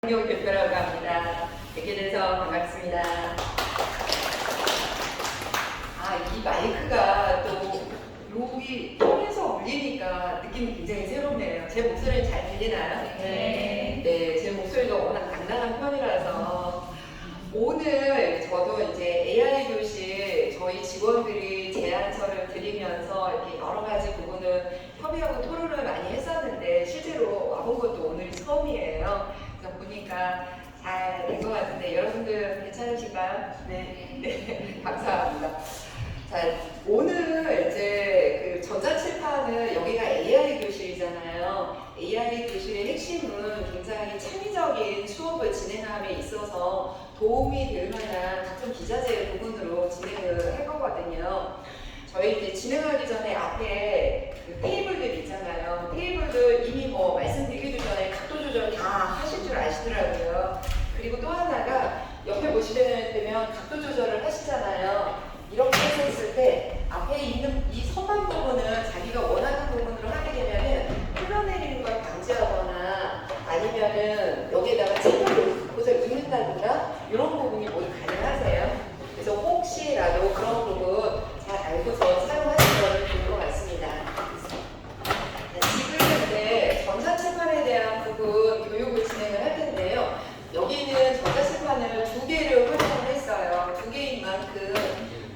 김경 대표라고 합니다. 뵙게 돼서 반갑습니다. 이 마이크가 또 여기 폰에서 울리니까 느낌이 굉장히 새롭네요. 제 목소리는 잘 들리나요? 네. 네, 제 목소리가 워낙 당당한 편이라서 오늘 저도 이제 AI 교실 저희 직원들이 제안서를 드리면서 이렇게 여러 가지 부분을 협의하고 토론을 많이 했었는데 실제로 와본 것도 오늘이 처음이에요. 그래서 보니까 잘 된 것 같은데 여러분들 괜찮으신가요? 네, 감사합니다. 자, 오늘 이제 그 전자칠판은 여기가 AI 교실이잖아요. AI 교실의 핵심은 굉장히 창의적인 수업을 진행함에 있어서 도움이 될 만한 각종 기자재 부분으로 진행을 할 거거든요. 저희 이제 진행하기 전에 앞에 그 테이블들 있잖아요. 테이블들 이미 뭐 말씀드리기도 전에 각도 조절 다 하실 줄 아시더라고요. 그리고 또 하나가 옆에 보시면 되면 각도 조절을 하시잖아요. 이렇게 했을 때 앞에 있는 이 선반 부분은 자기가 원하는 부분으로 하게 되면은 흘러내리는 걸 방지하거나 아니면은 여기에다가 책을 곳을 읽는다든가 이런 부분이 모두 가능하세요. 그래서 혹시라도 그런 부분 잘 알고서 사용하시면 좋을 것 같습니다. 지금 이제 전자칠판에 대한 부분 교육을 진행을 할 텐데요. 여기는 전자칠판을 2개를 활용을 했어요. 2개인 만큼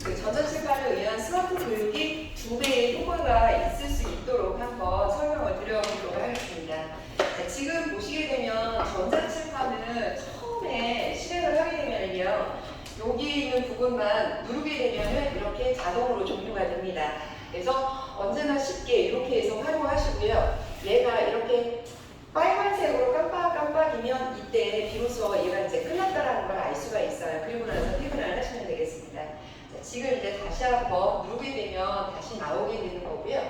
그 전자칠판을 위한 스마트 교육이 2배의 효과가 있을 수 있도록 한번 설명을 드려보도록 하겠습니다. 자, 지금 보시게 되면 전자칠판은 처음에 실행을 하게 되면요. 여기 있는 부분만 누르게 되면 이렇게 자동으로 종료가 됩니다. 그래서 언제나 쉽게 이렇게 해서 활용하시고요. 얘가 이렇게 빨간색으로 깜빡깜빡이면 이때 비로소 얘가 이제 끝났다라는 걸 알 수가 있어요. 그리고 나서 퇴근을 하시면 되겠습니다. 자, 지금 이제 다시 한번 누르게 되면 다시 나오게 되는 거고요.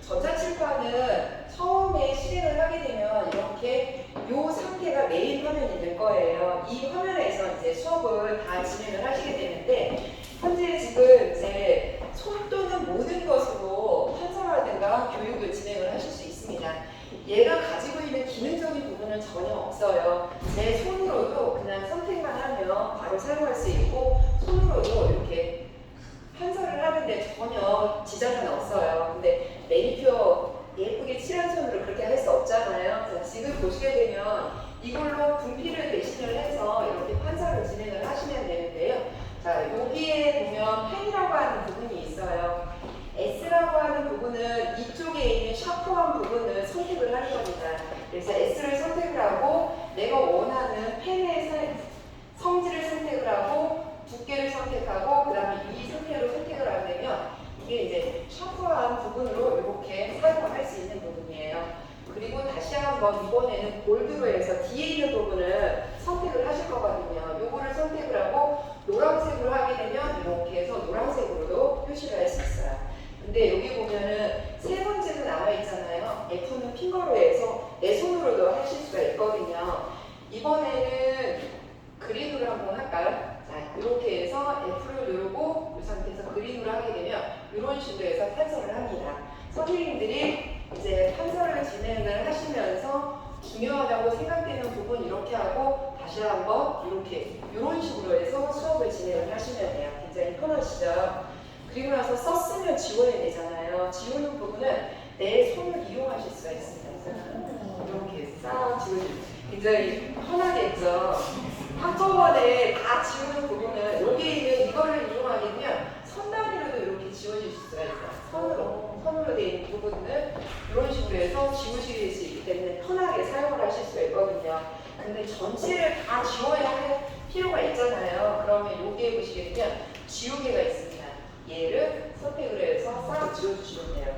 전자칠판은 처음에 실행을 하게 되면 이렇게 이 상태가 메인 화면이 될 거예요. 이 화면에서 이제 수업을 다 진행을 하시게 되는데 현재 지금 이제 손 또는 모든 것으로 판서라든가 교육을 진행을 하실 수 있습니다. 얘가 가지고 있는 기능적인 부분은 전혀 없어요. 제 손으로도 그냥 선택만 하면 바로 사용할 수 있고 손으로도 이렇게 판서를 하는데 전혀 지장은 없어요. 근데 매니큐어 예쁘게 칠한 손으로 그렇게 할 수 없잖아요. 자, 지금 보시게 되면 이걸로 분필을 대신을 해서 이렇게 판서를 진행을 하시면 되는데요. 자, 여기에 보면 펜이라고 하는 부분이 있어요. S라고 하는 부분은 이쪽에 있는 샤프한 부분을 선택을 하는 겁니다. 그래서 S를 선택을 하고 내가 원하는 펜의 성질을 선택을 하고 두께를 선택하고 그 다음에 이 상태로 선택을 하게 되면 이게 이제 샤프한 부분으로 이렇게 사용할 수 있는 부분이에요. 그리고 다시 한번 이번에는 볼드로 해서 뒤에 있는 부분을 선택을 하실 거거든요. 요거를 선택을 하고 노란색으로 하게 되면 이렇게 해서 노란색으로도 표시를 할 수 있어요. 근데 여기 보면은 세 번째도 나와 있잖아요. F는 핑거로 해서 내 손으로도 하실 수가 있거든요. 이번에는 그린으로 한번 할까요? 자, 이렇게 해서 F를 누르고 이 상태에서 그린으로 하게 되면 이런 식으로 해서 판서를 합니다. 선생님들이 이제 판서를 진행을 하시면서 중요하다고 생각되는 부분 이렇게 하고 다시 한번 이렇게 이런 식으로 해서 수업을 진행을 하시면 돼요. 굉장히 편하시죠? 그리고 나서 썼으면 지워야 되잖아요. 지우는 부분은 내 손을 이용하실 수가 있습니다. 이렇게 싹 지워주면 굉장히 편하겠죠. 한꺼번에 다 지우는 부분은 여기 있는 이거를 이용하게 되면 선 단위로도 이렇게 지워질 수가 있어요. 선으로 되어 있는 부분은 이런 식으로 해서 지우실 수 있기 때문에 편하게 사용을 하실 수가 있거든요. 근데 전체를 다 지워야 할 필요가 있잖아요. 그러면 여기에 보시게 되면 지우개가 있습니다. 얘를 선택을 해서 싹 지워주시면 돼요.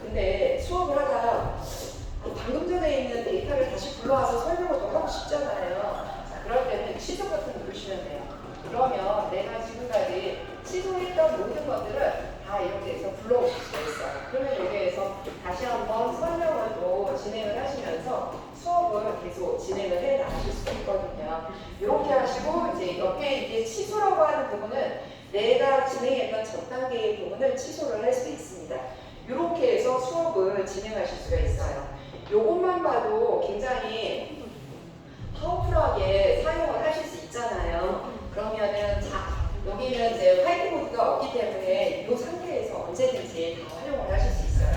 근데 수업을 하다가 방금 전에 있는 데이터를 다시 불러와서 설명을 더 하고 싶잖아요. 자, 그럴 때는 취소 버튼 누르시면 돼요. 그러면 내가 지금까지 취소했던 모든 것들을 다 이렇게 해서 불러오실 수가 있어요. 그러면 여기에서 다시 한번 설명을 또 진행을 하시면서 수업을 계속 진행을 해 나가실 수가 있거든요. 이렇게 하시고 이제 옆에 이제 취소라고 하는 부분은 내가 진행했던 전 단계의 부분을 취소를 할 수 있습니다. 이렇게 해서 수업을 진행하실 수가 있어요. 이것만 봐도 굉장히 파워풀하게 사용을 하실 수 있잖아요. 그러면은 여기는 이제 화이트보드가 없기 때문에 이 상태에서 언제든지 다 활용을 하실 수 있어요.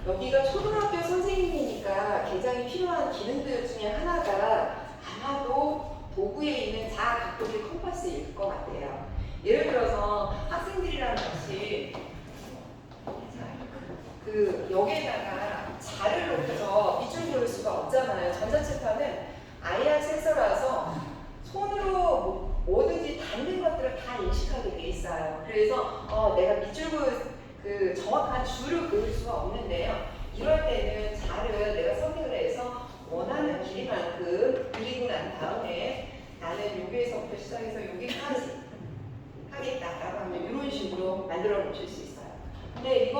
여기가 초등학교 선생님이니까 굉장히 필요한 기능들 중에 하나가 아마도 도구에 있는 자각도기 컴파스일 것 같아요. 예를 들어서 학생들이랑 같이 여기에다가 자를 놓고서 밑줄 그을 수가 없잖아요. 전자칠판은 IR 센서라서 손으로 뭐든지 닿는 것들을 다 인식하게 돼 있어요. 그래서 내가 밑줄 그 정확한 줄을 그을 수가 없는데요. 이럴 때는 자를 내가 선택을 해서 원하는 길이만큼 그리고 난 다음에 나는 여기에서부터 시작해서 여기까지 하겠다라고 하면 이런 식으로 만들어 놓으실 수 있어요. 근데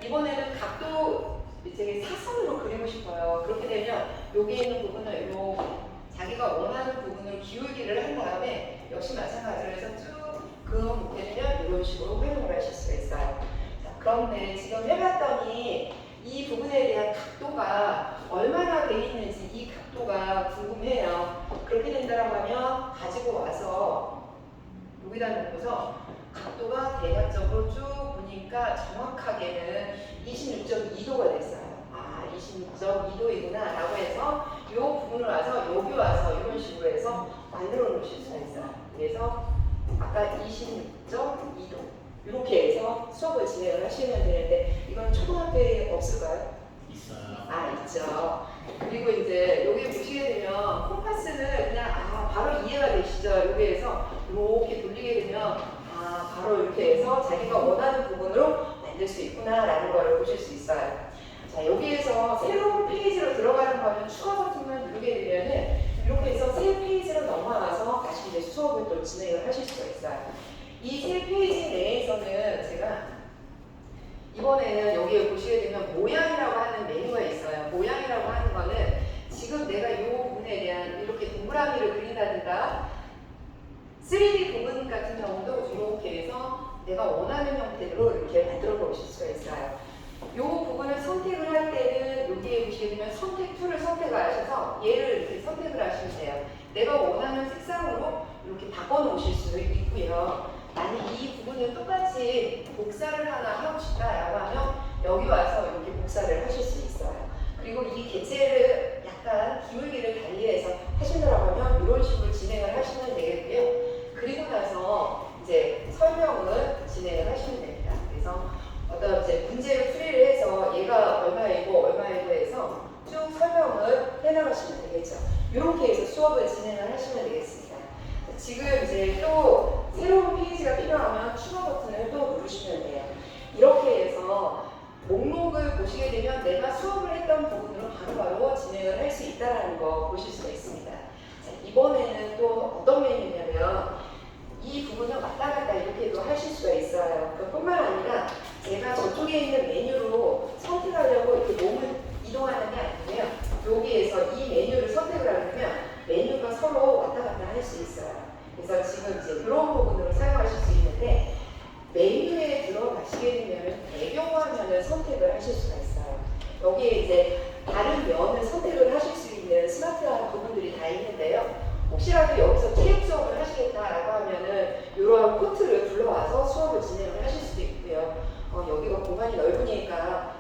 이번에는 각도 되게 사선으로 그리고 싶어요. 그렇게 되면 여기 있는 부분을 자기가 원하는 부분을 기울기를 한 다음에 역시 마찬가지로 해서 쭉 그어 놓게 되면 이런 식으로 활용을 하실 수가 있어요. 자, 그런데 지금 해봤더니 이 부분에 대한 각도가 얼마나 돼 있는지 이 각도가 궁금해요. 그렇게 된다고 하면 가지고 와서 여기다 놓고서 각도가 대략적으로 쭉 보니까 정확하게는 26.2도가 됐어요. 26.2도이구나 라고 해서 이 부분을 와서 여기 와서 이런 식으로 해서 만들어 놓으실 수가 있어요. 그래서 아까 26.2도 이렇게 해서 수업을 진행을 하시면 되는데 이건 초등학교에 없을까요? 있어요. 있죠. 그리고 이제 여기 보시게 되면 콤파스는 그냥 바로 이해가 되시죠? 여기에서 이렇게 돌리게 되면 바로 이렇게 해서 자기가 원하는 부분으로 만들 수 있구나라는 걸 보실 수 있어요. 자, 여기에서 새로운 페이지로 들어가는 거는 추가 버튼을 누르게 되면은 이렇게 해서 새 페이지로 넘어가서 다시 이제 수업을 또 진행을 하실 수가 있어요. 이 새 페이지 내에서는 제가 이번에는 여기에 보시게 되면 모양이라고 하는 메뉴가 있어요. 모양이라고 하는 거는 지금 내가 이 부분에 대한 이렇게 동그라미를 그린다든가 3D 부분 같은 경우도 이렇게 해서 내가 원하는 형태로 이렇게 만들어 보실 수가 있어요. 이 부분을 선택을 할 때는 여기에 보시게 되면 선택 툴을 선택을 하셔서 얘를 이렇게 선택을 하시면 돼요. 내가 원하는 색상으로 이렇게 바꿔 놓으실 수 있고요. 만약 이 부분을 똑같이 복사를 하나 하고 싶다라고 하면 여기 와서 이렇게 복사를 하실 수 있어요. 그리고 이 개체를 약간 기울기를 달리해서 하신다고 하면 이런 식으로 진행을 하시면 되겠고요. 그리고 나서 이제 설명을 진행을 하시면 됩니다. 그래서 어떤 이제 문제를 풀이를 해서 얘가 얼마이고 해서 쭉 설명을 해나가시면 되겠죠. 이렇게 해서 수업을 진행을 하시면 되겠습니다. 지금 이제 또 새로운 페이지가 필요하면 추가 버튼을 또 누르시면 돼요. 이렇게 해서 목록을 보시게 되면 내가 수업을 했던 부분으로 바로바로 진행을 할 수 있다는 거 보실 수가 있습니다. 자, 이번에는 또 어떤 메뉴냐면 이 부분을 왔다 갔다 이렇게도 하실 수가 있어요. 그뿐만 아니라 제가 저쪽에 있는 메뉴로 선택하려고 이렇게 몸을 이동하는 게 아니고요. 여기에서 이 메뉴를 선택을 하려면 메뉴가 서로 왔다 갔다 할 수 있어요. 그래서 지금 이제 그런 부분으로 사용하실 수 있는데 메뉴에 들어가시게 되면 배경화면을 선택을 하실 수가 있어요. 여기에 이제 다른 면을 선택을 하실 수 있는 스마트한 부분들이 다 있는데요. 혹시라도 여기서 체육 수업을 하시겠다라고 하면은 이러한 포트를 불러와서 수업을 진행을 하실 수도 있고요. 여기가 공간이 넓으니까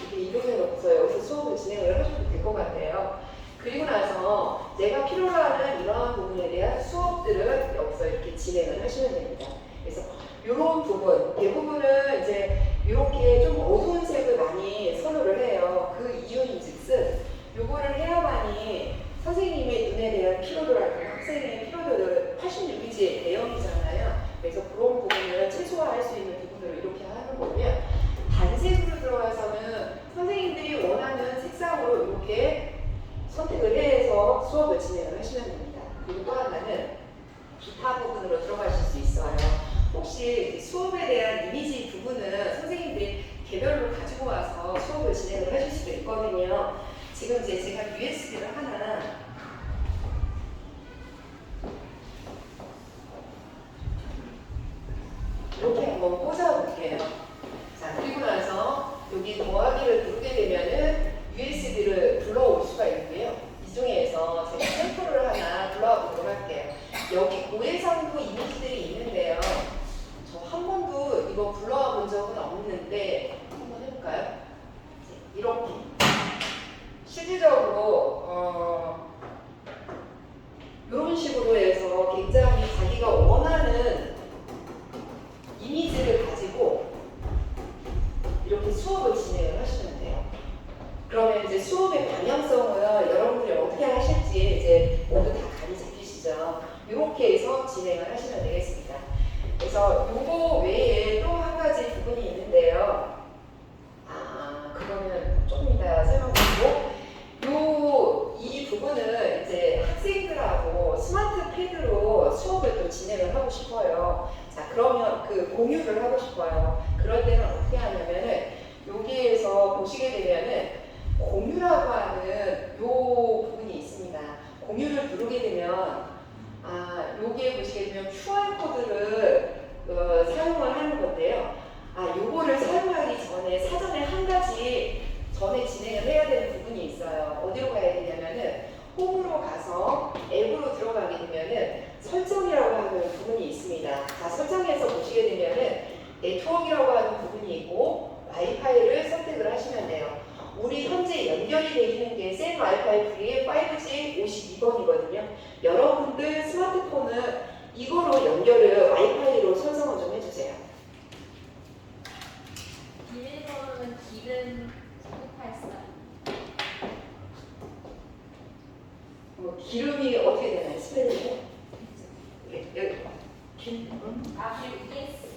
이렇게 이동해 놓고서 여기서 수업을 진행을 하셔도 될 것 같아요. 그리고 나서 내가 필요로 하는 이러한 부분에 대한 수업들을 여기서 이렇게 진행을 하시면 됩니다. 그래서 이런 부분, 대부분은 이제 이렇게 좀 어두운 색을 많이 선호를 해요. 그 이유인즉슨 요거를 해야만이 선생님의 눈에 대한 피로도라든가 학생의 피로도를 86인치 대형이잖아요. 그래서 그런 부분을 최소화할 수 있는 부분으로 이렇게 하는 거고요. 단색으로 들어가서는 선생님들이 원하는 색상으로 이렇게 선택을 해서 수업을 진행을 하시면 됩니다. 그리고 또 하나는 기타 부분으로 들어가실 수 있어요. 혹시 수업에 대한 이미지 부분은 선생님들이 개별로 가지고 와서 수업을 진행을 하실 수도 있거든요. 지금 이제 제가 USB를 하나 이렇게 한번 꽂아볼게요. 자, 그리고 나서 여기 더하기를 누르게 되면은 USB를 불러올 수가 있고요. 이 중에서 제가 싶어요. 자, 그러면 그 공유를 하고 싶어요. 그럴 때는 어떻게 하냐면은 여기에서 보시게 되면은 공유라고 하는 요 부분이 있습니다. 공유를 누르게 되면 여기에 보시게 되면 QR코드를 사용을 하는 건데요. 요거를 사용하기 전에 사전에 한 가지 전에 진행을 해야 되는 부분이 있어요. 어디로 가야 되냐면은 홈으로 가서 앱으로 들어가게 되면은 설정이라고 하는 부분이 있습니다. 자, 설정에서 보시게 되면은 네트워크라고 하는 부분이 있고 와이파이를 선택을 하시면 돼요. 우리 현재 연결이 되어 있는 게 센 와이파이 프리의 5G 52번이거든요. 여러분들 스마트폰은 이거로 연결을 와이파이로 설정을 좀 해주세요. 비밀번호는 기름 1984. 기름이 어떻게 되나요? 스펠링이? 여기. 그리고 ES